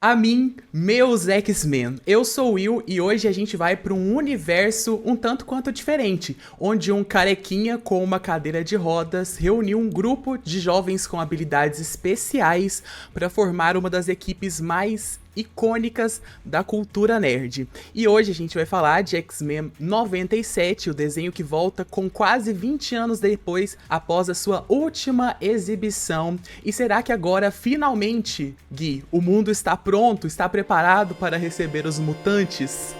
A mim, meus X-Men. Eu sou o Will e hoje a gente vai para um universo um tanto quanto diferente, onde um carequinha com uma cadeira de rodas reuniu um grupo de jovens com habilidades especiais para formar uma das equipes mais icônicas da cultura nerd. E hoje a gente vai falar de X-Men 97, o desenho que volta com quase 20 anos depois, após a sua última exibição. E será que agora, finalmente, Gui, o mundo está pronto, está preparado para receber os mutantes?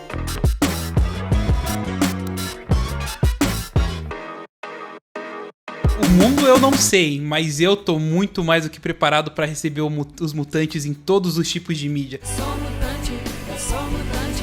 O mundo eu não sei, mas eu tô muito mais do que preparado pra receber os mutantes em todos os tipos de mídia. Sou mutante, eu sou mutante.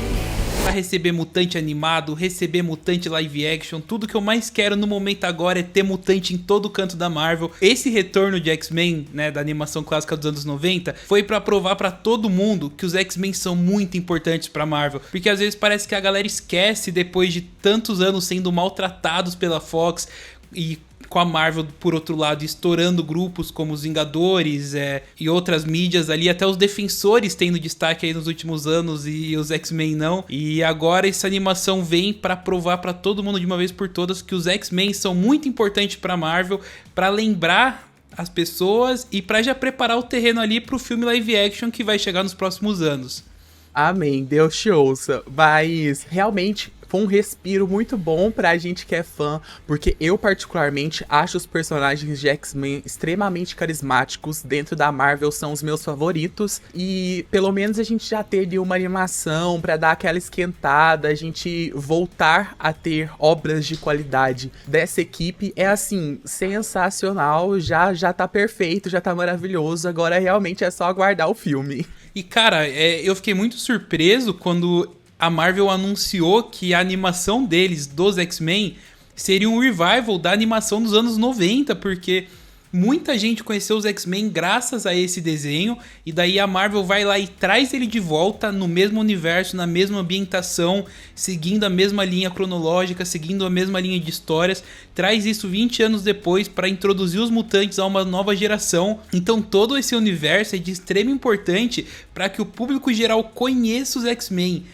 Pra receber mutante animado, receber mutante live action, tudo que eu mais quero no momento agora é ter mutante em todo canto da Marvel. Esse retorno de X-Men, né, da animação clássica dos anos 90, foi pra provar pra todo mundo que os X-Men são muito importantes pra Marvel. Porque às vezes parece que a galera esquece, depois de tantos anos sendo maltratados pela Fox e com a Marvel, por outro lado, estourando grupos como os Vingadores e outras mídias ali, até os Defensores tendo destaque aí nos últimos anos e os X-Men não. E agora essa animação vem pra provar pra todo mundo de uma vez por todas que os X-Men são muito importantes pra Marvel, pra lembrar as pessoas e pra já preparar o terreno ali pro filme live action que vai chegar nos próximos anos. Amém, Deus te ouça. Mas realmente foi um respiro muito bom pra gente que é fã, porque eu particularmente acho os personagens de X-Men extremamente carismáticos, dentro da Marvel são os meus favoritos, e pelo menos a gente já teve uma animação pra dar aquela esquentada, a gente voltar a ter obras de qualidade dessa equipe é assim, sensacional, já tá perfeito, já tá maravilhoso, agora realmente é só aguardar o filme. E cara, eu fiquei muito surpreso quando a Marvel anunciou que a animação deles, dos X-Men, seria um revival da animação dos anos 90, porque muita gente conheceu os X-Men graças a esse desenho, e daí a Marvel vai lá e traz ele de volta no mesmo universo, na mesma ambientação, seguindo a mesma linha cronológica, seguindo a mesma linha de histórias, traz isso 20 anos depois para introduzir os mutantes a uma nova geração. Então todo esse universo é de extrema importância para que o público geral conheça os X-Men.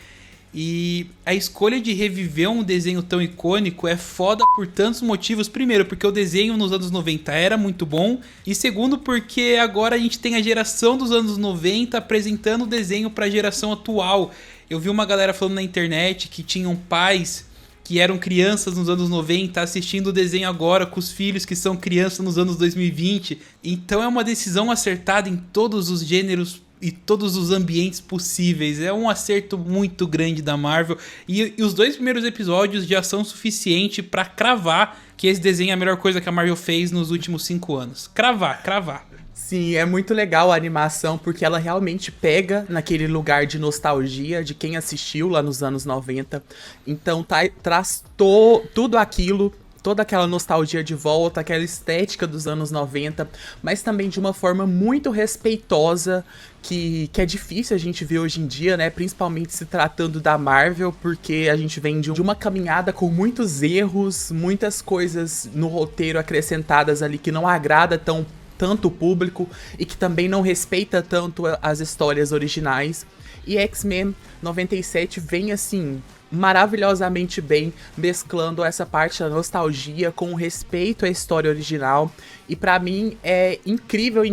E a escolha de reviver um desenho tão icônico é foda por tantos motivos. Primeiro, porque o desenho nos anos 90 era muito bom. E segundo, porque agora a gente tem a geração dos anos 90 apresentando o desenho para a geração atual. Eu vi uma galera falando na internet que tinham pais que eram crianças nos anos 90 assistindo o desenho agora com os filhos que são crianças nos anos 2020. Então é uma decisão acertada em todos os gêneros e todos os ambientes possíveis. É um acerto muito grande da Marvel. E os dois primeiros episódios já são suficiente pra cravar que esse desenho é a melhor coisa que a Marvel fez nos últimos 5 anos. Cravar. Sim, é muito legal a animação, porque ela realmente pega naquele lugar de nostalgia de quem assistiu lá nos anos 90. Então traz tudo aquilo, toda aquela nostalgia de volta, aquela estética dos anos 90, mas também de uma forma muito respeitosa, que é difícil a gente ver hoje em dia, né? Principalmente se tratando da Marvel, porque a gente vem de uma caminhada com muitos erros, muitas coisas no roteiro acrescentadas ali que não agrada tanto o público e que também não respeita tanto as histórias originais. E X-Men 97 vem assim maravilhosamente bem, mesclando essa parte da nostalgia com o respeito à história original. E pra mim é incrível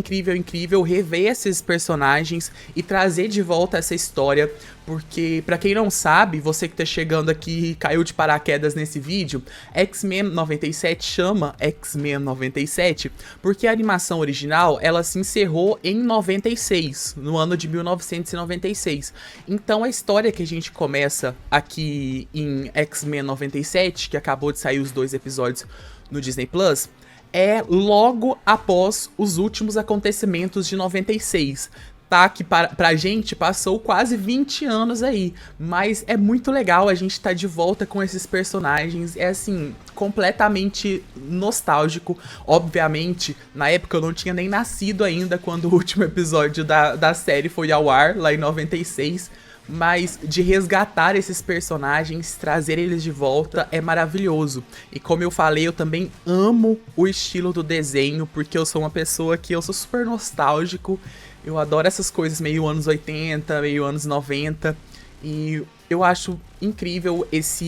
rever esses personagens e trazer de volta essa história, porque pra quem não sabe, você que tá chegando aqui e caiu de paraquedas nesse vídeo, X-Men 97 chama X-Men 97 porque a animação original ela se encerrou em 96, no ano de 1996. Então a história que a gente começa aqui em X-Men 97, que acabou de sair os 2 episódios no Disney Plus, é logo após os últimos acontecimentos de 96. Tá, que pra gente passou quase 20 anos aí, mas é muito legal a gente tá de volta com esses personagens, é assim, completamente nostálgico. Obviamente, na época eu não tinha nem nascido ainda quando o último episódio da série foi ao ar, lá em 96, mas de resgatar esses personagens, trazer eles de volta é maravilhoso. E como eu falei, eu também amo o estilo do desenho, porque eu sou uma pessoa que eu sou super nostálgico. Eu adoro essas coisas meio anos 80, meio anos 90. E eu acho incrível essa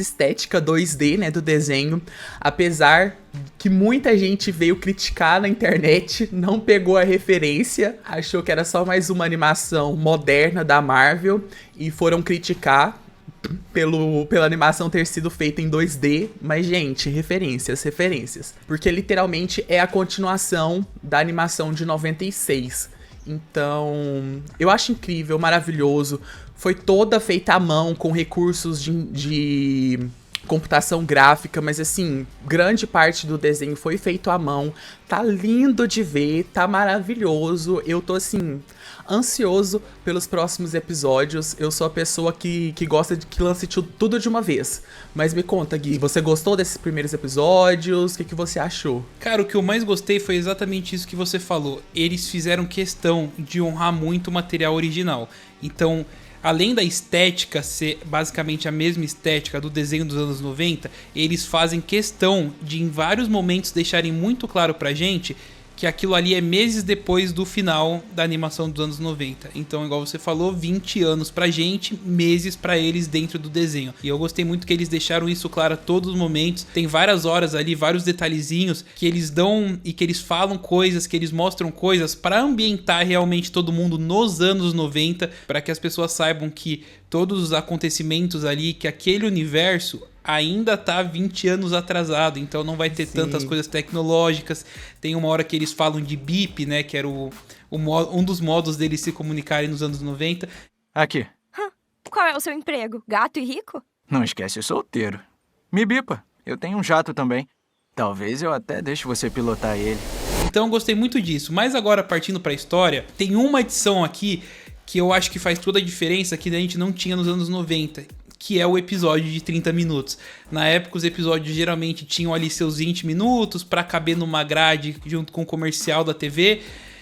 estética 2D, né, do desenho, apesar que muita gente veio criticar na internet, não pegou a referência, achou que era só mais uma animação moderna da Marvel e foram criticar pela animação ter sido feita em 2D, mas gente, referências, porque literalmente é a continuação da animação de 96. Então, eu acho incrível, maravilhoso. Foi toda feita à mão, com recursos de computação gráfica, mas assim, grande parte do desenho foi feito à mão. Tá lindo de ver, tá maravilhoso. Eu tô assim, ansioso pelos próximos episódios. Eu sou a pessoa que gosta de que lance tudo de uma vez. Mas me conta, Gui, você gostou desses primeiros episódios? O que você achou? Cara, o que eu mais gostei foi exatamente isso que você falou. Eles fizeram questão de honrar muito o material original. Então, além da estética ser basicamente a mesma estética do desenho dos anos 90, eles fazem questão de, em vários momentos, deixarem muito claro pra gente que aquilo ali é meses depois do final da animação dos anos 90. Então, igual você falou, 20 anos pra gente, meses pra eles dentro do desenho. E eu gostei muito que eles deixaram isso claro a todos os momentos. Tem várias horas ali, vários detalhezinhos que eles dão e que eles falam coisas, que eles mostram coisas pra ambientar realmente todo mundo nos anos 90, pra que as pessoas saibam que todos os acontecimentos ali, que aquele universo ainda tá 20 anos atrasado, então não vai ter tantas coisas tecnológicas. Tem uma hora que eles falam de bip, né, que era um dos modos deles se comunicarem nos anos 90. Aqui, Qual é o seu emprego? Gato e rico? não esquece o solteiro. Me bipa, eu tenho um jato também. Talvez eu até deixe você pilotar ele. Então eu gostei muito disso. Mas agora, partindo pra história, tem uma edição aqui que eu acho que faz toda a diferença, que a gente não tinha nos anos 90, que é o episódio de 30 minutos. Na época, os episódios geralmente tinham ali seus 20 minutos pra caber numa grade junto com o comercial da TV.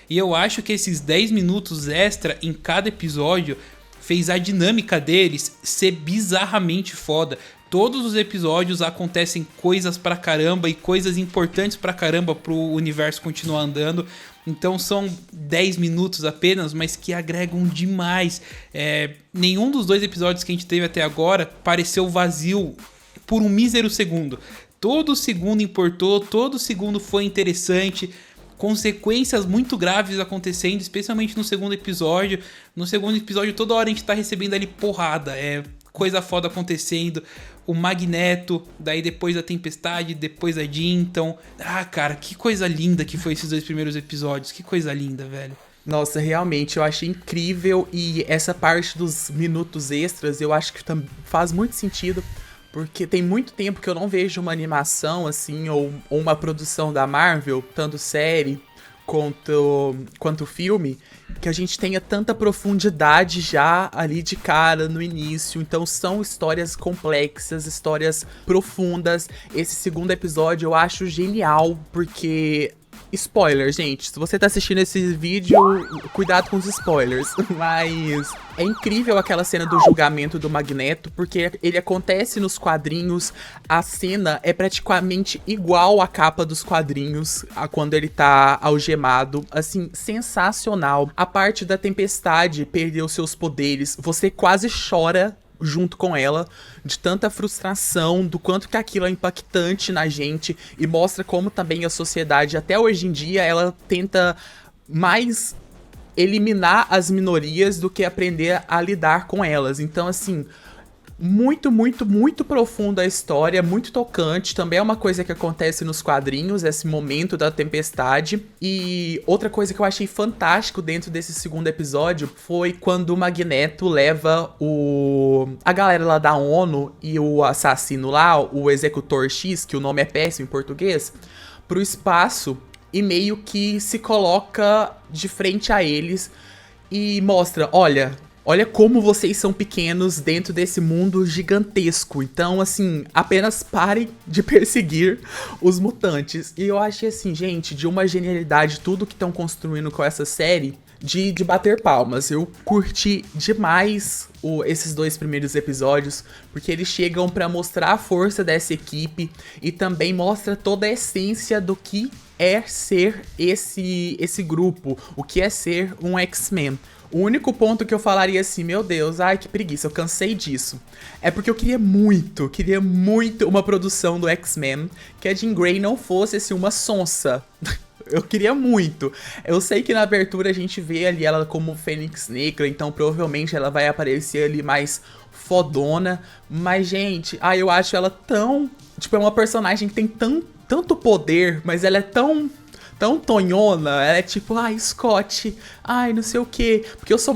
E eu acho que esses 10 minutos extra em cada episódio fez a dinâmica deles ser bizarramente foda. Todos os episódios acontecem coisas pra caramba e coisas importantes pra caramba pro universo continuar andando. Então são 10 minutos apenas, mas que agregam demais. Nenhum dos 2 episódios que a gente teve até agora pareceu vazio por um mísero segundo. Todo segundo importou, todo segundo foi interessante. Consequências muito graves acontecendo, especialmente no segundo episódio. No segundo episódio, toda hora a gente tá recebendo ali porrada. Coisa foda acontecendo. O Magneto, daí depois a Tempestade, depois a Jean. Então, cara, que coisa linda que foi esses 2 primeiros episódios. Que coisa linda, velho. Nossa, realmente, eu achei incrível. E essa parte dos minutos extras, eu acho que faz muito sentido. Porque tem muito tempo que eu não vejo uma animação, assim, ou uma produção da Marvel, tanto série quanto filme, que a gente tenha tanta profundidade já ali de cara no início. Então são histórias complexas, histórias profundas. Esse segundo episódio eu acho genial, porque... Spoiler, gente, se você tá assistindo esse vídeo, cuidado com os spoilers. Mas é incrível aquela cena do julgamento do Magneto, porque ele acontece nos quadrinhos. A cena é praticamente igual à capa dos quadrinhos, a quando ele tá algemado. Assim, sensacional. A parte da Tempestade perder os seus poderes, você quase chora junto com ela, de tanta frustração, do quanto que aquilo é impactante na gente, e mostra como também a sociedade, até hoje em dia, ela tenta mais eliminar as minorias do que aprender a lidar com elas. Então, assim, muito, muito, muito profunda a história, muito tocante. Também é uma coisa que acontece nos quadrinhos, esse momento da tempestade. E outra coisa que eu achei fantástico dentro desse segundo episódio foi quando o Magneto leva a galera lá da ONU e o assassino lá, o Executor X, que o nome é péssimo em português, pro espaço e meio que se coloca de frente a eles e mostra, olha como vocês são pequenos dentro desse mundo gigantesco. Então, assim, apenas parem de perseguir os mutantes. E eu achei assim, gente, de uma genialidade tudo que estão construindo com essa série. de bater palmas. Eu curti demais esses 2 primeiros episódios, porque eles chegam pra mostrar a força dessa equipe e também mostra toda a essência do que é ser esse grupo, o que é ser um X-Men. O único ponto que eu falaria assim, meu Deus, ai que preguiça, eu cansei disso. É porque eu queria muito uma produção do X-Men que a Jean Grey não fosse assim uma sonsa. Eu queria muito. Eu sei que na abertura a gente vê ali ela como Fênix Negra, então provavelmente ela vai aparecer ali mais fodona. Mas, gente, eu acho ela tão... Tipo, é uma personagem que tem tanto poder, mas ela é tão tonhona, ela é tipo, Scott, não sei o que. Porque eu sou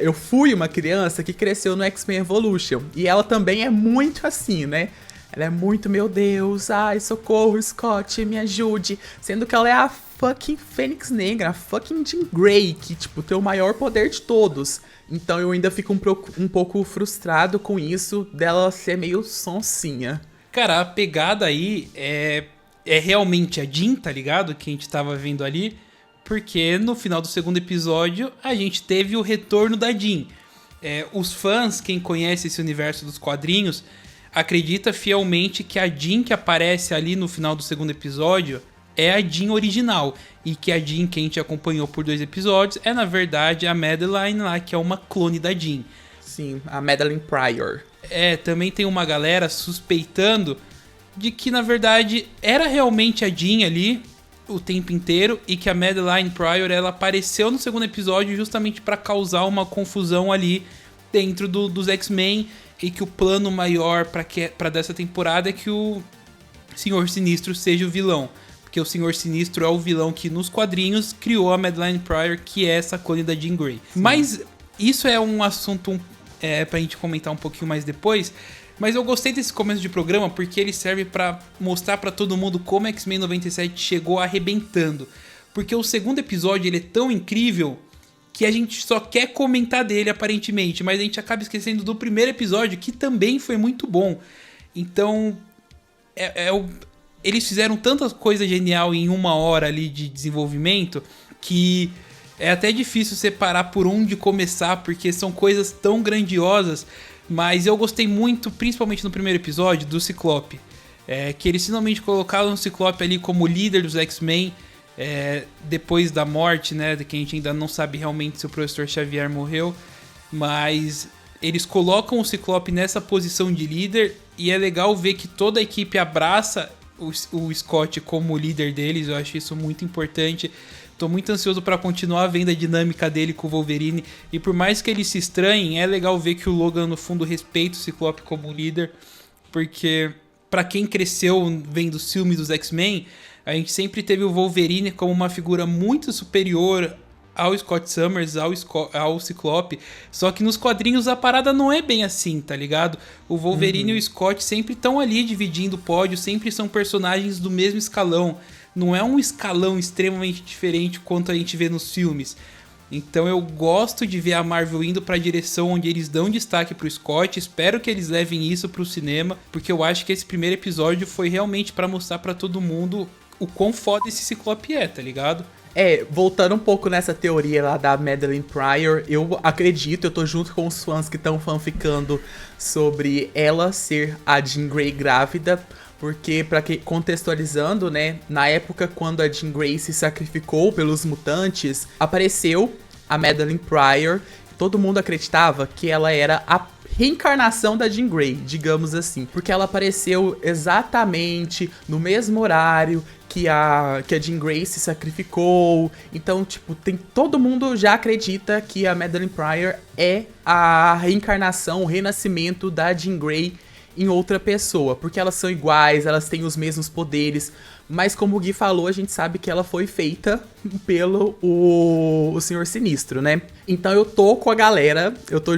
eu fui uma criança que cresceu no X-Men Evolution. E ela também é muito assim, né? Ela é muito, meu Deus, socorro, Scott, me ajude. Sendo que ela é a fucking Fênix Negra, a fucking Jean Grey, que, tipo, tem o maior poder de todos. Então eu ainda fico um pouco frustrado com isso, dela ser meio sonsinha. Cara, a pegada aí é realmente a Jean, tá ligado? Que a gente tava vendo ali. Porque no final do segundo episódio, a gente teve o retorno da Jean. Os fãs, quem conhece esse universo dos quadrinhos, acredita fielmente que a Jean que aparece ali no final do segundo episódio é a Jean original. E que a Jean que a gente acompanhou por 2 episódios é, na verdade, a Madeline lá, que é uma clone da Jean. Sim, a Madeline Pryor. Também tem uma galera suspeitando de que, na verdade, era realmente a Jean ali o tempo inteiro e que a Madeline Pryor, ela apareceu no segundo episódio justamente para causar uma confusão ali dentro dos X-Men e que o plano maior para dessa temporada é que o Senhor Sinistro seja o vilão. Porque o Senhor Sinistro é o vilão que nos quadrinhos criou a Madeline Pryor, que é essa clone da Jean Grey. Sim. Mas isso é um assunto pra gente comentar um pouquinho mais depois. Mas eu gostei desse começo de programa porque ele serve pra mostrar pra todo mundo como X-Men 97 chegou arrebentando. Porque o segundo episódio ele é tão incrível que a gente só quer comentar dele aparentemente, mas a gente acaba esquecendo do primeiro episódio, que também foi muito bom. Então, eles fizeram tanta coisa genial em 1 hora ali de desenvolvimento que é até difícil separar por onde começar, porque são coisas tão grandiosas. Mas eu gostei muito, principalmente no primeiro episódio, do Ciclope. Que eles finalmente colocaram o Ciclope ali como líder dos X-Men, depois da morte, né? Que a gente ainda não sabe realmente se o Professor Xavier morreu. Mas eles colocam o Ciclope nessa posição de líder e é legal ver que toda a equipe abraça o Scott como líder deles. Eu acho isso muito importante. Tô muito ansioso pra continuar vendo a dinâmica dele com o Wolverine. E por mais que eles se estranhem, é legal ver que o Logan, no fundo, respeita o Ciclope como líder. Porque, pra quem cresceu vendo os filmes dos X-Men, a gente sempre teve o Wolverine como uma figura muito superior ao Scott Summers, ao Ciclope. Só que nos quadrinhos a parada não é bem assim, tá ligado? O Wolverine e o Scott sempre estão ali dividindo o pódio, sempre são personagens do mesmo escalão. Não é um escalão extremamente diferente quanto a gente vê nos filmes. Então eu gosto de ver a Marvel indo pra direção onde eles dão destaque pro Scott. Espero que eles levem isso pro cinema, porque eu acho que esse primeiro episódio foi realmente pra mostrar pra todo mundo o quão foda esse Ciclope é, tá ligado? Voltando um pouco nessa teoria lá da Madeline Pryor, eu acredito, eu tô junto com os fãs que estão fanficando sobre ela ser a Jean Grey grávida. Porque, contextualizando, né, na época quando a Jean Grey se sacrificou pelos mutantes, apareceu a Madeline Pryor. Todo mundo acreditava que ela era a reencarnação da Jean Grey, digamos assim. Porque ela apareceu exatamente no mesmo horário que a Jean Grey se sacrificou. Então, tipo, todo mundo já acredita que a Madeline Pryor é a reencarnação, o renascimento da Jean Grey em outra pessoa, porque elas são iguais, elas têm os mesmos poderes, mas como o Gui falou, a gente sabe que ela foi feita pelo o Senhor Sinistro, né? Então eu tô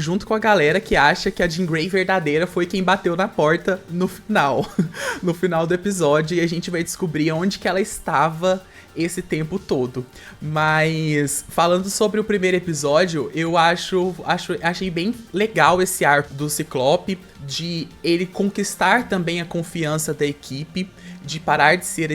junto com a galera que acha que a Jean Grey verdadeira foi quem bateu na porta no final do episódio, e a gente vai descobrir onde que ela estava esse tempo todo. Mas falando sobre o primeiro episódio, eu achei bem legal esse arco do Ciclope, de ele conquistar também a confiança da equipe, de parar de ser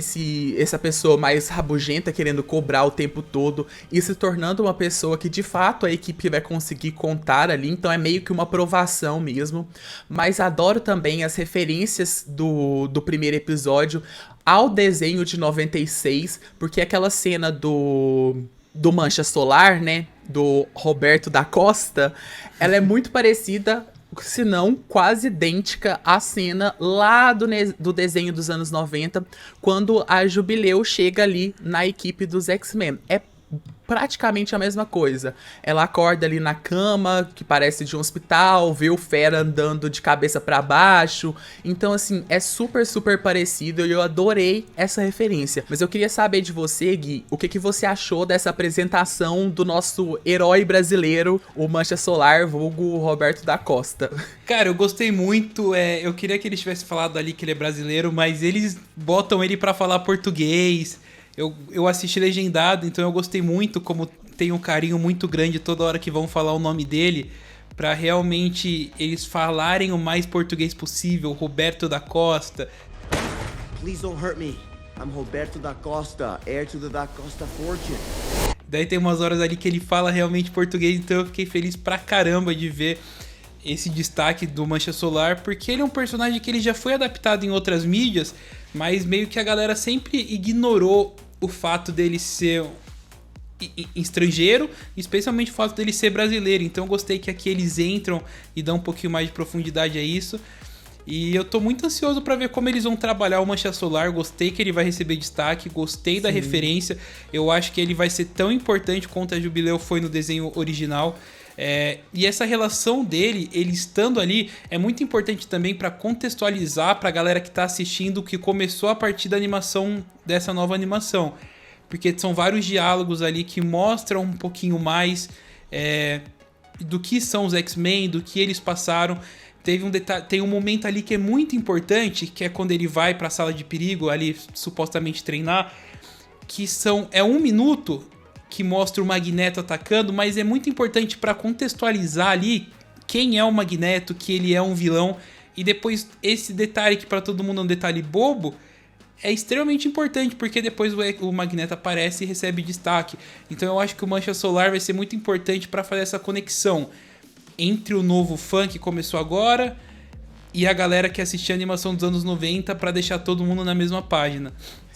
essa pessoa mais rabugenta, querendo cobrar o tempo todo, e se tornando uma pessoa que de fato a equipe vai conseguir contar ali, então é meio que uma aprovação mesmo. Mas adoro também as referências do primeiro episódio ao desenho de 96, porque aquela cena do Mancha Solar, né, do Roberto da Costa, ela é muito parecida, se não quase idêntica à cena lá do desenho dos anos 90, quando a Jubileu chega ali na equipe dos X-Men. É praticamente a mesma coisa. Ela acorda ali na cama, que parece de um hospital, vê o Fera andando de cabeça pra baixo. Então, assim, é super, super parecido e eu adorei essa referência. Mas eu queria saber de você, Gui, o que você achou dessa apresentação do nosso herói brasileiro, o Mancha Solar, vulgo Roberto da Costa. Cara, eu gostei muito. Eu queria que eles tivessem falado ali que ele é brasileiro, mas eles botam ele pra falar português. Eu assisti legendado, então eu gostei muito, como tem um carinho muito grande toda hora que vão falar o nome dele, pra realmente eles falarem o mais português possível. Roberto da Costa. Please don't hurt me. I'm Roberto da Costa, heir to the da Costa fortune. Daí tem umas horas ali que ele fala realmente português, então eu fiquei feliz pra caramba de ver esse destaque do Mancha Solar, porque ele é um personagem que ele já foi adaptado em outras mídias, mas meio que a galera sempre ignorou o fato dele ser estrangeiro, especialmente o fato dele ser brasileiro. Então eu gostei que aqui eles entram e dão um pouquinho mais de profundidade a isso. E eu tô muito ansioso pra ver como eles vão trabalhar o Mancha Solar. Gostei que ele vai receber destaque, gostei da referência. Eu acho que ele vai ser tão importante quanto a Jubileu foi no desenho original. E essa relação dele, ele estando ali, é muito importante também para contextualizar pra galera que tá assistindo, que começou a partir da animação, dessa nova animação. Porque são vários diálogos ali que mostram um pouquinho mais do que são os X-Men, do que eles passaram. Tem um momento ali que é muito importante, que é quando ele vai pra sala de perigo, ali supostamente treinar, que é 1 minuto que mostra o Magneto atacando, mas é muito importante para contextualizar ali quem é o Magneto, que ele é um vilão, e depois esse detalhe que para todo mundo é um detalhe bobo, é extremamente importante, porque depois o Magneto aparece e recebe destaque. Então eu acho que o Mancha Solar vai ser muito importante para fazer essa conexão entre o novo fã que começou agora e a galera que assistia a animação dos anos 90, para deixar todo mundo na mesma página.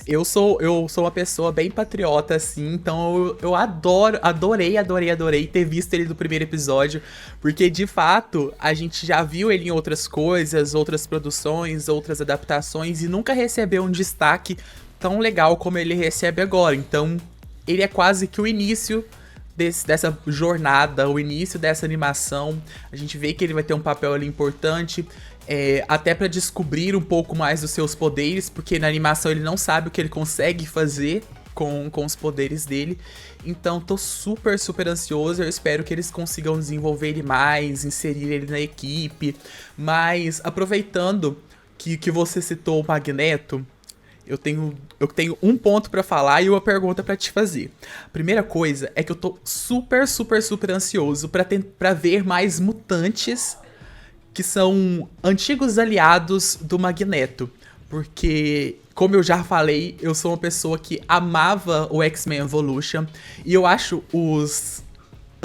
Eu sou uma pessoa bem patriota, assim, então eu adorei ter visto ele no primeiro episódio, porque de fato a gente já viu ele em outras coisas, outras produções, outras adaptações, e nunca recebeu um destaque tão legal como ele recebe agora. Então ele é quase que o início dessa jornada, o início dessa animação. A gente vê que ele vai ter um papel ali importante, até pra descobrir um pouco mais dos seus poderes, porque na animação ele não sabe o que ele consegue fazer com os poderes dele. Então tô super, super ansioso. Eu espero que eles consigam desenvolver ele mais, inserir ele na equipe. Mas aproveitando que você citou o Magneto, eu tenho um ponto pra falar e uma pergunta pra te fazer. A primeira coisa é que eu tô super, super, super ansioso pra ver mais mutantes que são antigos aliados do Magneto. Porque, como eu já falei, eu sou uma pessoa que amava o X-Men Evolution, e eu acho os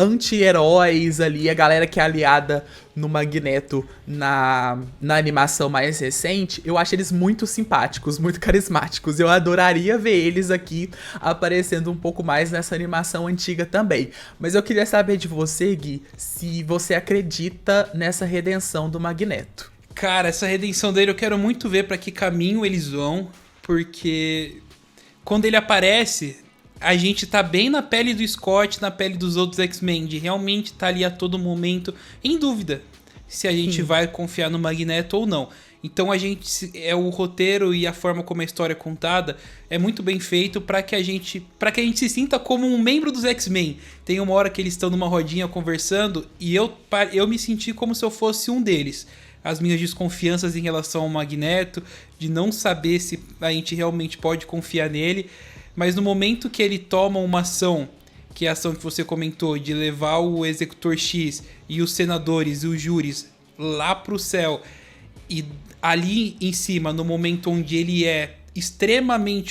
anti-heróis ali, a galera que é aliada no Magneto na animação mais recente, eu acho eles muito simpáticos, muito carismáticos. Eu adoraria ver eles aqui aparecendo um pouco mais nessa animação antiga também. Mas eu queria saber de você, Gui, se você acredita nessa redenção do Magneto. Cara, essa redenção dele eu quero muito ver pra que caminho eles vão, porque quando ele aparece, a gente tá bem na pele do Scott, na pele dos outros X-Men, de realmente tá ali a todo momento em dúvida se a gente vai confiar no Magneto ou não. Então o roteiro e a forma como a história é contada é muito bem feito pra que a gente se sinta como um membro dos X-Men. Tem uma hora que eles estão numa rodinha conversando e eu me senti como se eu fosse um deles. As minhas desconfianças em relação ao Magneto, de não saber se a gente realmente pode confiar nele. Mas no momento que ele toma uma ação, que é a ação que você comentou, de levar o Executor X e os senadores e os júris lá pro céu, e ali em cima, no momento onde ele é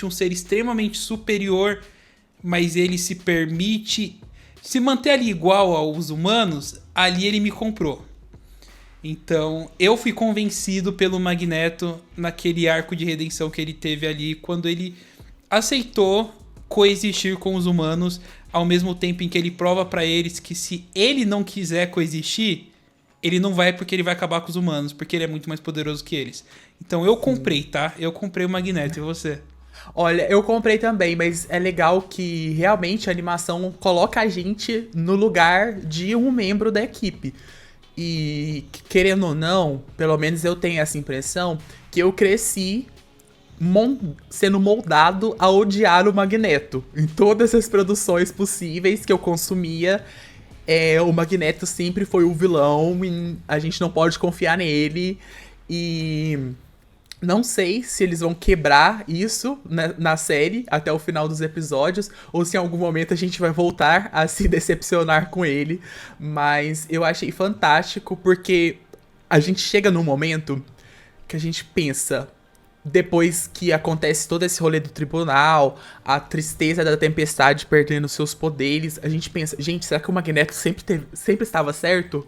um ser extremamente superior, mas ele se permite se manter ali igual aos humanos, ali ele me comprou. Então, eu fui convencido pelo Magneto naquele arco de redenção que ele teve ali, quando ele aceitou coexistir com os humanos, ao mesmo tempo em que ele prova pra eles que se ele não quiser coexistir, ele não vai, porque ele vai acabar com os humanos, porque ele é muito mais poderoso que eles. Então eu comprei, tá? Eu comprei o Magneto, e você? Olha, eu comprei também, mas é legal que realmente a animação coloca a gente no lugar de um membro da equipe. E, querendo ou não, pelo menos eu tenho essa impressão, que eu cresci sendo moldado a odiar o Magneto. Em todas as produções possíveis que eu consumia, o Magneto sempre foi o vilão, e a gente não pode confiar nele. E não sei se eles vão quebrar isso na série até o final dos episódios, ou se em algum momento a gente vai voltar a se decepcionar com ele. Mas eu achei fantástico, porque a gente chega num momento que a gente pensa, depois que acontece todo esse rolê do tribunal, a tristeza da Tempestade perdendo seus poderes, a gente pensa, gente, será que o Magneto sempre estava certo?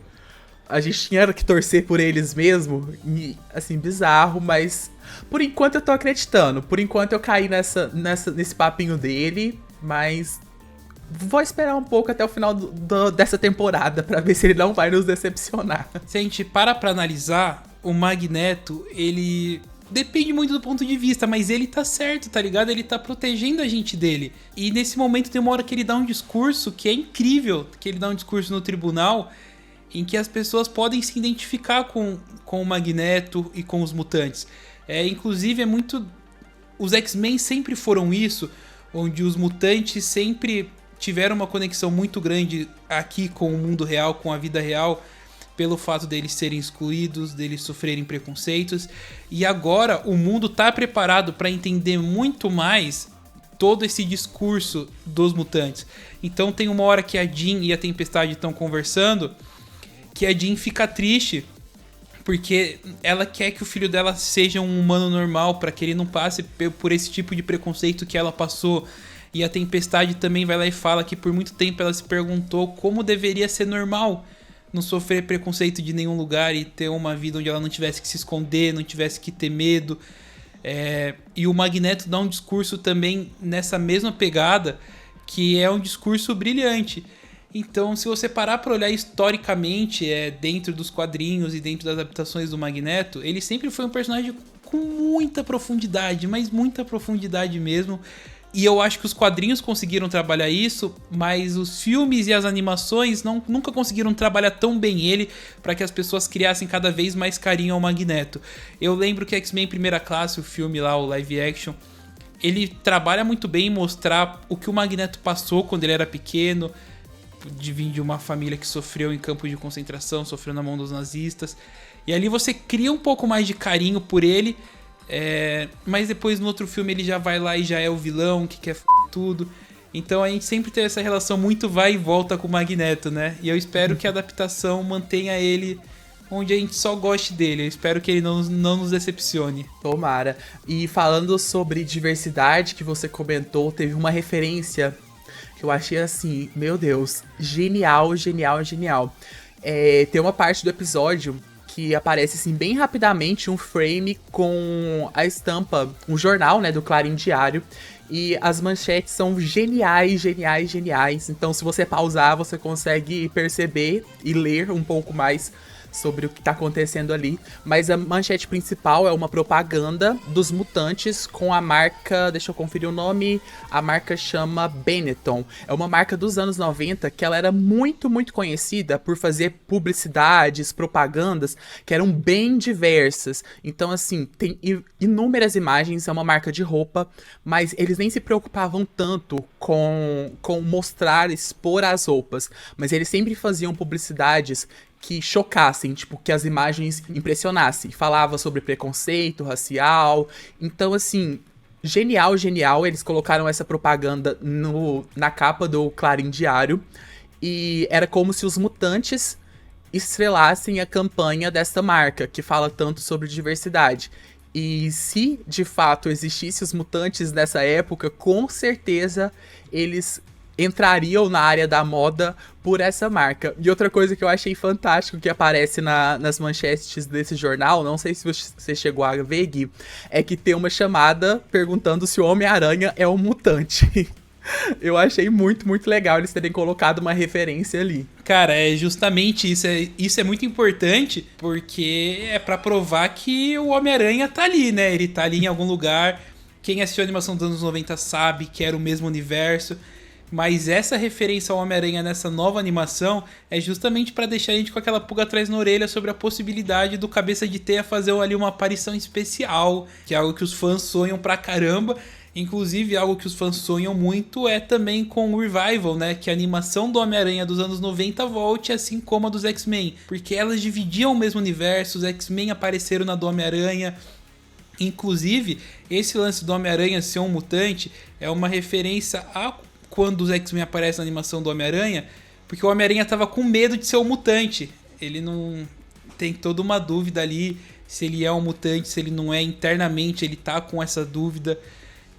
A gente tinha que torcer por eles mesmo? E, assim, bizarro, mas por enquanto eu tô acreditando. Por enquanto eu caí nesse papinho dele, mas vou esperar um pouco até o final dessa temporada pra ver se ele não vai nos decepcionar. Se a gente para pra analisar, o Magneto, ele depende muito do ponto de vista, mas ele tá certo, tá ligado? Ele tá protegendo a gente dele. E nesse momento tem uma hora que ele dá um discurso que é incrível, que ele dá um discurso no tribunal em que as pessoas podem se identificar com o Magneto e com os mutantes. Inclusive, é muito... Os X-Men sempre foram isso, onde os mutantes sempre tiveram uma conexão muito grande aqui com o mundo real, com a vida real, pelo fato deles serem excluídos, deles sofrerem preconceitos. E agora o mundo tá preparado para entender muito mais todo esse discurso dos mutantes. Então tem uma hora que a Jean e a Tempestade estão conversando, que a Jean fica triste porque ela quer que o filho dela seja um humano normal, para que ele não passe por esse tipo de preconceito que ela passou. E a Tempestade também vai lá e fala que por muito tempo ela se perguntou como deveria ser normal não sofrer preconceito de nenhum lugar e ter uma vida onde ela não tivesse que se esconder, não tivesse que ter medo. E o Magneto dá um discurso também nessa mesma pegada, que é um discurso brilhante. Então, se você parar para olhar historicamente, dentro dos quadrinhos e dentro das adaptações do Magneto, ele sempre foi um personagem com muita profundidade, mas muita profundidade mesmo. E eu acho que os quadrinhos conseguiram trabalhar isso, mas os filmes e as animações nunca conseguiram trabalhar tão bem ele para que as pessoas criassem cada vez mais carinho ao Magneto. Eu lembro que X-Men Primeira Classe, o filme lá, o live action, ele trabalha muito bem em mostrar o que o Magneto passou quando ele era pequeno, de vir de uma família que sofreu em campos de concentração, sofreu na mão dos nazistas. E ali você cria um pouco mais de carinho por ele, mas depois no outro filme ele já vai lá e já é o vilão que quer tudo. Então a gente sempre tem essa relação muito vai e volta com o Magneto, né? E eu espero que a adaptação mantenha ele onde a gente só goste dele. Eu espero que ele não nos decepcione. Tomara. E falando sobre diversidade que você comentou, teve uma referência que eu achei assim, meu Deus, genial, genial, genial. Tem uma parte do episódio que aparece assim bem rapidamente um frame com a estampa, um jornal, né, do Clarim Diário, e as manchetes são geniais, geniais, geniais. Então se você pausar, você consegue perceber e ler um pouco mais sobre o que tá acontecendo ali. Mas a manchete principal é uma propaganda dos mutantes com a marca, deixa eu conferir o nome, a marca chama Benetton. É uma marca dos anos 90 que ela era muito, muito conhecida por fazer publicidades, propagandas que eram bem diversas. Então assim, tem inúmeras imagens, é uma marca de roupa, mas eles nem se preocupavam tanto com mostrar, expor as roupas, mas eles sempre faziam publicidades que chocassem, tipo, que as imagens impressionassem. Falava sobre preconceito racial. Então, assim, genial, genial. Eles colocaram essa propaganda na capa do Clarim Diário. E era como se os mutantes estrelassem a campanha desta marca, que fala tanto sobre diversidade. E se de fato existissem os mutantes nessa época, com certeza eles entrariam na área da moda por essa marca. E outra coisa que eu achei fantástico que aparece nas manchetes desse jornal, não sei se você chegou a ver, Gui, é que tem uma chamada perguntando se o Homem-Aranha é um mutante. Eu achei muito, muito legal eles terem colocado uma referência ali. Cara, é justamente isso. Isso é muito importante, porque é pra provar que o Homem-Aranha tá ali, né? Ele tá ali em algum lugar. Quem assistiu a animação dos anos 90 sabe que era o mesmo universo. Mas essa referência ao Homem-Aranha nessa nova animação é justamente pra deixar a gente com aquela pulga atrás na orelha sobre a possibilidade do Cabeça de Teia fazer ali uma aparição especial, que é algo que os fãs sonham pra caramba. Inclusive, algo que os fãs sonham muito é também com o Revival, né? Que a animação do Homem-Aranha dos anos 90 volte, assim como a dos X-Men. Porque elas dividiam o mesmo universo, os X-Men apareceram na do Homem-Aranha. Inclusive, esse lance do Homem-Aranha ser um mutante é uma referência a quando os X-Men aparecem na animação do Homem-Aranha, porque o Homem-Aranha tava com medo de ser um mutante. Ele não tem toda uma dúvida ali se ele é um mutante, se ele não é. Internamente ele tá com essa dúvida.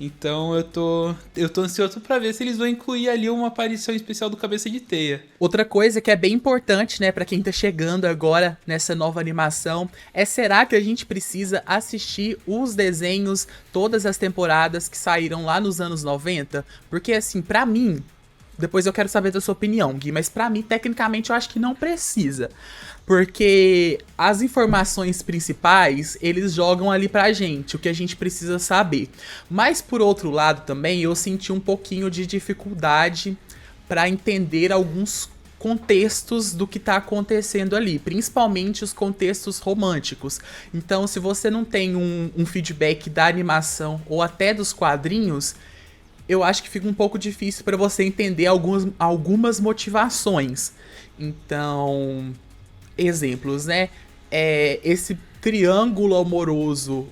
Então eu tô ansioso pra ver se eles vão incluir ali uma aparição especial do Cabeça de Teia. Outra coisa que é bem importante, né, pra quem tá chegando agora nessa nova animação, é será que a gente precisa assistir os desenhos, todas as temporadas que saíram lá nos anos 90? Porque assim, pra mim, depois eu quero saber da sua opinião, Gui, mas pra mim, tecnicamente, eu acho que não precisa. Porque as informações principais, eles jogam ali pra gente, o que a gente precisa saber. Mas, por outro lado, também, eu senti um pouquinho de dificuldade pra entender alguns contextos do que tá acontecendo ali, principalmente os contextos românticos. Então, se você não tem um feedback da animação ou até dos quadrinhos, eu acho que fica um pouco difícil pra você entender algumas motivações. Então, exemplos, né? Esse triângulo amoroso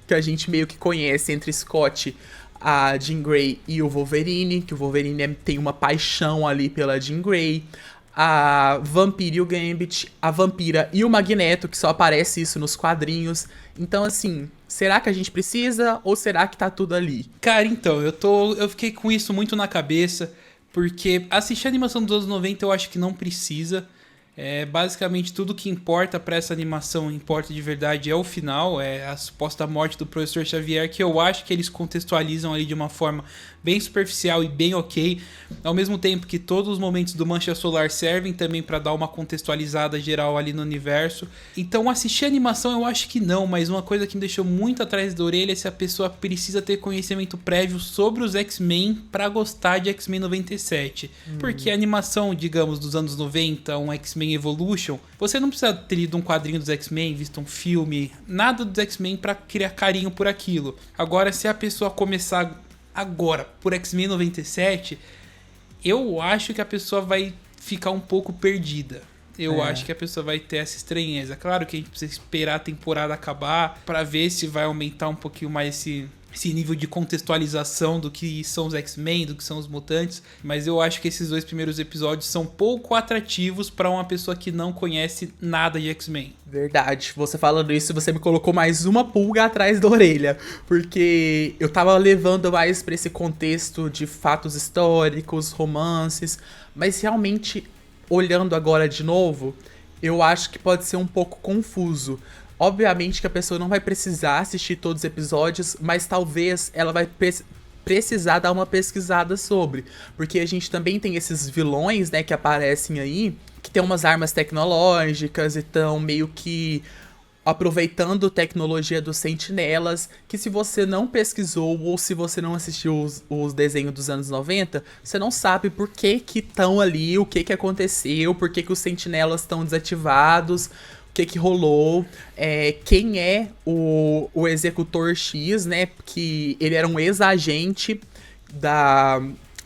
que a gente meio que conhece entre Scott, a Jean Grey e o Wolverine, que o Wolverine tem uma paixão ali pela Jean Grey, a Vampira e o Gambit, a Vampira e o Magneto, que só aparece isso nos quadrinhos. Então, assim, será que a gente precisa ou será que tá tudo ali? Cara, então, eu fiquei com isso muito na cabeça, porque assistir a animação dos anos 90 eu acho que não precisa. Basicamente tudo que importa pra essa animação, importa de verdade, é o final, é a suposta morte do Professor Xavier, que eu acho que eles contextualizam ali de uma forma bem superficial e bem ok, ao mesmo tempo que todos os momentos do Mancha Solar servem também pra dar uma contextualizada geral ali no universo. Então assistir a animação eu acho que não, mas uma coisa que me deixou muito atrás da orelha é se a pessoa precisa ter conhecimento prévio sobre os X-Men pra gostar de X-Men 97, porque a animação, digamos, dos anos 90, um X-Men Evolution, você não precisa ter lido um quadrinho dos X-Men, visto um filme, nada dos X-Men pra criar carinho por aquilo. Agora, se a pessoa começar agora por X-Men 97, eu acho que a pessoa vai ficar um pouco perdida. Eu acho que a pessoa vai ter essa estranheza. Claro que a gente precisa esperar a temporada acabar pra ver se vai aumentar um pouquinho mais esse nível de contextualização do que são os X-Men, do que são os mutantes, mas eu acho que esses 2 primeiros episódios são pouco atrativos pra uma pessoa que não conhece nada de X-Men. Verdade, você falando isso, você me colocou mais uma pulga atrás da orelha, porque eu tava levando mais pra esse contexto de fatos históricos, romances, mas realmente, olhando agora de novo, eu acho que pode ser um pouco confuso. Obviamente que a pessoa não vai precisar assistir todos os episódios, mas talvez ela vai precisar dar uma pesquisada sobre. Porque a gente também tem esses vilões, né, que aparecem aí, que tem umas armas tecnológicas e estão meio que aproveitando tecnologia dos sentinelas, que se você não pesquisou ou se você não assistiu os desenhos dos anos 90, você não sabe por que estão ali, o que aconteceu, por que os sentinelas estão desativados, o que rolou, quem é o Executor X, né, que ele era um ex-agente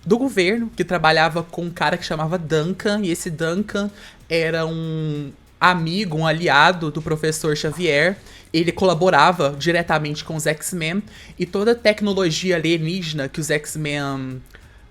do governo, que trabalhava com um cara que chamava Duncan, e esse Duncan era um amigo, um aliado do Professor Xavier. Ele colaborava diretamente com os X-Men, e toda a tecnologia alienígena que os X-Men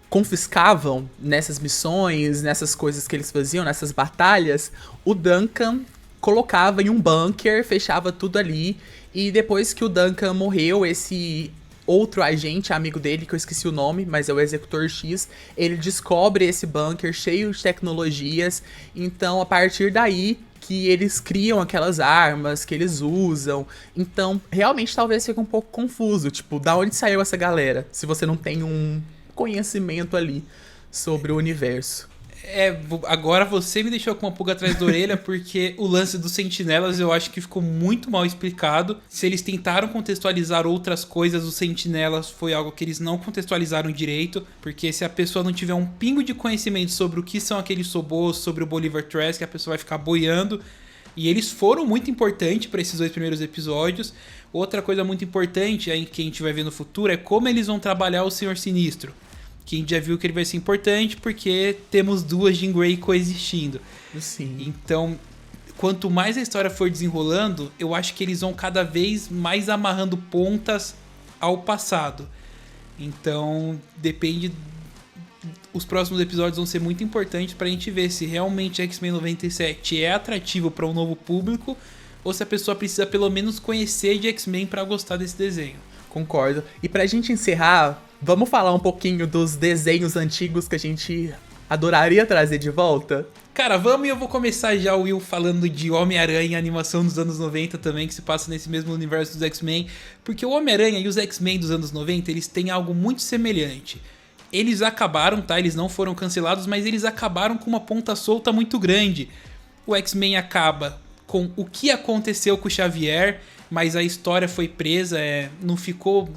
confiscavam nessas missões, nessas coisas que eles faziam, nessas batalhas, o Duncan colocava em um bunker, fechava tudo ali. E depois que o Duncan morreu, esse outro agente, amigo dele, que eu esqueci o nome, mas é o Executor X, ele descobre esse bunker cheio de tecnologias. Então, a partir daí que eles criam aquelas armas que eles usam. Então, realmente, talvez fique um pouco confuso. Tipo, da onde saiu essa galera? Se você não tem um conhecimento ali sobre o universo. Agora você me deixou com uma pulga atrás da orelha, porque o lance dos sentinelas eu acho que ficou muito mal explicado. Se eles tentaram contextualizar outras coisas, os sentinelas foi algo que eles não contextualizaram direito, porque se a pessoa não tiver um pingo de conhecimento sobre o que são aqueles Sobos, sobre o Bolivar Trask, a pessoa vai ficar boiando. E eles foram muito importantes para esses 2 primeiros episódios. Outra coisa muito importante aí que a gente vai ver no futuro é como eles vão trabalhar o Senhor Sinistro. Que a gente já viu que ele vai ser importante porque temos 2 Jean Grey coexistindo. Sim. Então, quanto mais a história for desenrolando, eu acho que eles vão cada vez mais amarrando pontas ao passado. Então, depende... Os próximos episódios vão ser muito importantes pra gente ver se realmente X-Men 97 é atrativo para um novo público ou se a pessoa precisa pelo menos conhecer de X-Men pra gostar desse desenho. Concordo. E pra gente encerrar, vamos falar um pouquinho dos desenhos antigos que a gente adoraria trazer de volta? Cara, vamos, e eu vou começar já, Will, falando de Homem-Aranha, animação dos anos 90 também, que se passa nesse mesmo universo dos X-Men. Porque o Homem-Aranha e os X-Men dos anos 90, eles têm algo muito semelhante. Eles acabaram, tá? Eles não foram cancelados, mas eles acabaram com uma ponta solta muito grande. O X-Men acaba com o que aconteceu com o Xavier, mas a história foi presa, não ficou...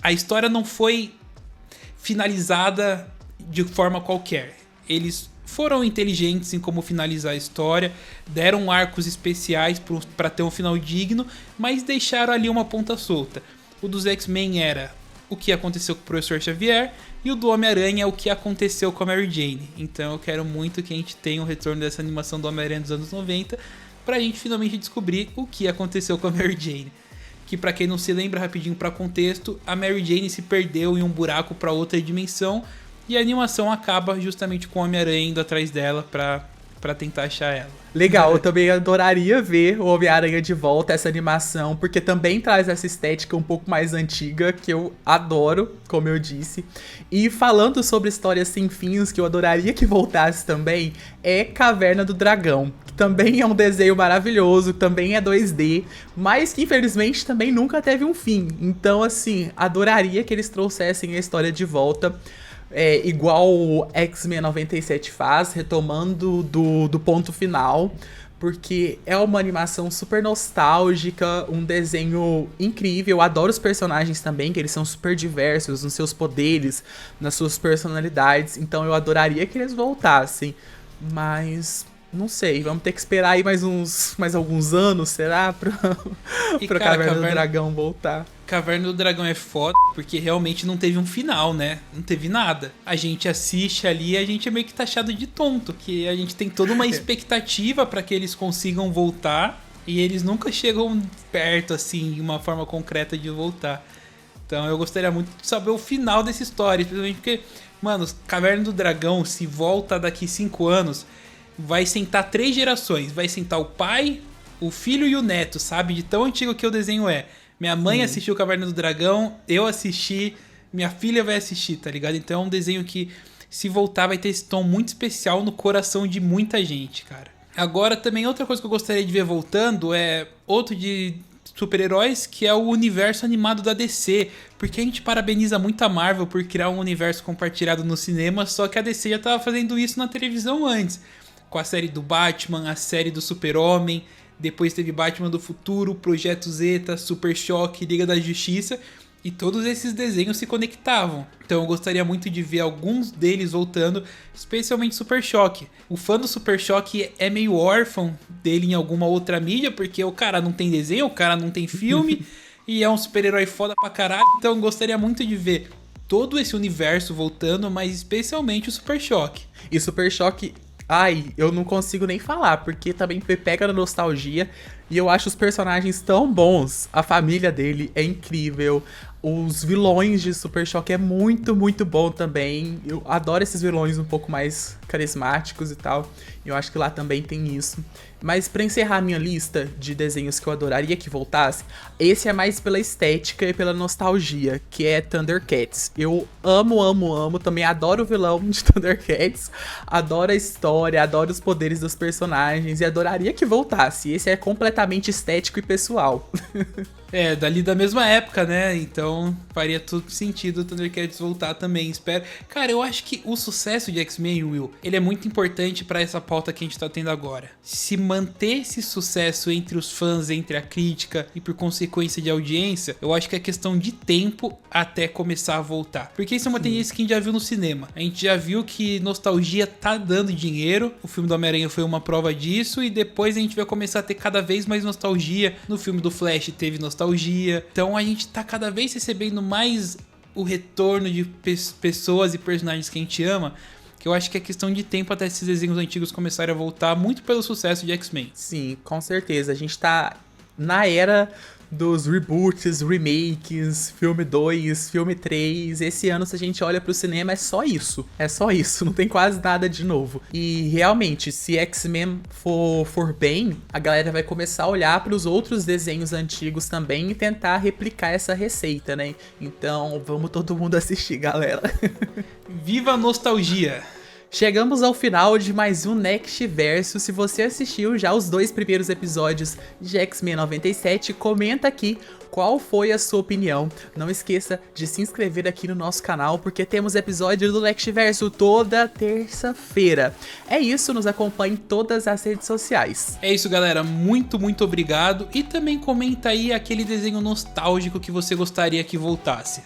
A história não foi finalizada de forma qualquer. Eles foram inteligentes em como finalizar a história, deram arcos especiais para ter um final digno, mas deixaram ali uma ponta solta. O dos X-Men era o que aconteceu com o Professor Xavier, e o do Homem-Aranha é o que aconteceu com a Mary Jane. Então eu quero muito que a gente tenha um retorno dessa animação do Homem-Aranha dos anos 90, pra gente finalmente descobrir o que aconteceu com a Mary Jane. Que pra quem não se lembra, rapidinho pra contexto, a Mary Jane se perdeu em um buraco pra outra dimensão, e a animação acaba justamente com o Homem-Aranha indo atrás dela pra tentar achar ela. Legal, eu também adoraria ver o Homem-Aranha de volta, essa animação, porque também traz essa estética um pouco mais antiga, que eu adoro, como eu disse. E falando sobre histórias sem fins, que eu adoraria que voltasse também, é Caverna do Dragão, que também é um desenho maravilhoso, também é 2D, mas que infelizmente também nunca teve um fim. Então, assim, adoraria que eles trouxessem a história de volta. Igual o X-Men 97 faz, retomando do ponto final, porque é uma animação super nostálgica, um desenho incrível. Eu adoro os personagens também, que eles são super diversos nos seus poderes, nas suas personalidades, então eu adoraria que eles voltassem, mas não sei, vamos ter que esperar aí mais alguns anos, será? Pra Caverna do Dragão voltar. Caverna do Dragão é foda, porque realmente não teve um final, né? Não teve nada. A gente assiste ali e a gente é meio que taxado de tonto, que a gente tem toda uma expectativa pra que eles consigam voltar, e eles nunca chegam perto, assim, de uma forma concreta de voltar. Então eu gostaria muito de saber o final dessa história, principalmente porque, mano, Caverna do Dragão, se volta daqui 5 anos, vai sentar 3 gerações. Vai sentar o pai, o filho e o neto, sabe? De tão antigo que o desenho é. Minha mãe assistiu Caverna do Dragão, eu assisti, minha filha vai assistir, tá ligado? Então é um desenho que, se voltar, vai ter esse tom muito especial no coração de muita gente, cara. Agora, também, outra coisa que eu gostaria de ver voltando é outro de super-heróis, que é o universo animado da DC. Porque a gente parabeniza muito a Marvel por criar um universo compartilhado no cinema, só que a DC já tava fazendo isso na televisão antes. Com a série do Batman, a série do Super-Homem... Depois teve Batman do Futuro, Projeto Zeta, Super Choque, Liga da Justiça. E todos esses desenhos se conectavam. Então eu gostaria muito de ver alguns deles voltando, especialmente Super Choque. O fã do Super Choque é meio órfão dele em alguma outra mídia, porque o cara não tem desenho, o cara não tem filme, e é um super-herói foda pra caralho. Então eu gostaria muito de ver todo esse universo voltando, mas especialmente o Super Choque. E Super Choque... Ai, eu não consigo nem falar, porque também pega na nostalgia e eu acho os personagens tão bons. A família dele é incrível, Os vilões de Super Choque é muito, muito bom também. Eu adoro esses vilões um pouco mais carismáticos e tal. Eu acho que lá também tem isso. Mas pra encerrar a minha lista de desenhos que eu adoraria que voltasse, esse é mais pela estética e pela nostalgia, que é Thundercats. Eu amo, amo, amo. Também adoro o vilão de Thundercats. Adoro a história, adoro os poderes dos personagens e adoraria que voltasse. Esse é completamente estético e pessoal. É, dali da mesma época, né? Então faria todo sentido o Thundercats voltar também, espero. Cara, eu acho que o sucesso de X-Men, Will, ele é muito importante pra essa pauta que a gente tá tendo agora. Se manter esse sucesso entre os fãs, entre a crítica e por consequência de audiência, eu acho que é questão de tempo até começar a voltar. Porque isso é uma tendência que a gente já viu no cinema. A gente já viu que nostalgia tá dando dinheiro. O filme do Homem-Aranha foi uma prova disso e depois a gente vai começar a ter cada vez mais nostalgia. No filme do Flash teve nostalgia. Então a gente tá cada vez recebendo mais o retorno de pessoas e personagens que a gente ama, que eu acho que é questão de tempo até esses desenhos antigos começarem a voltar, muito pelo sucesso de X-Men. Sim, com certeza. A gente tá na era dos reboots, remakes, filme 2, filme 3. Esse ano, se a gente olha pro cinema, é só isso. É só isso, não tem quase nada de novo. E realmente, se X-Men for bem, a galera vai começar a olhar pros outros desenhos antigos também e tentar replicar essa receita, né? Então, vamos todo mundo assistir, galera. Viva a nostalgia! Chegamos ao final de mais um Next Verso. Se você assistiu já os 2 primeiros episódios de X-Men 97, comenta aqui qual foi a sua opinião. Não esqueça de se inscrever aqui no nosso canal, porque temos episódio do Next Verso toda terça-feira. É isso, nos acompanhe em todas as redes sociais. É isso, galera. Muito, muito obrigado. E também comenta aí aquele desenho nostálgico que você gostaria que voltasse.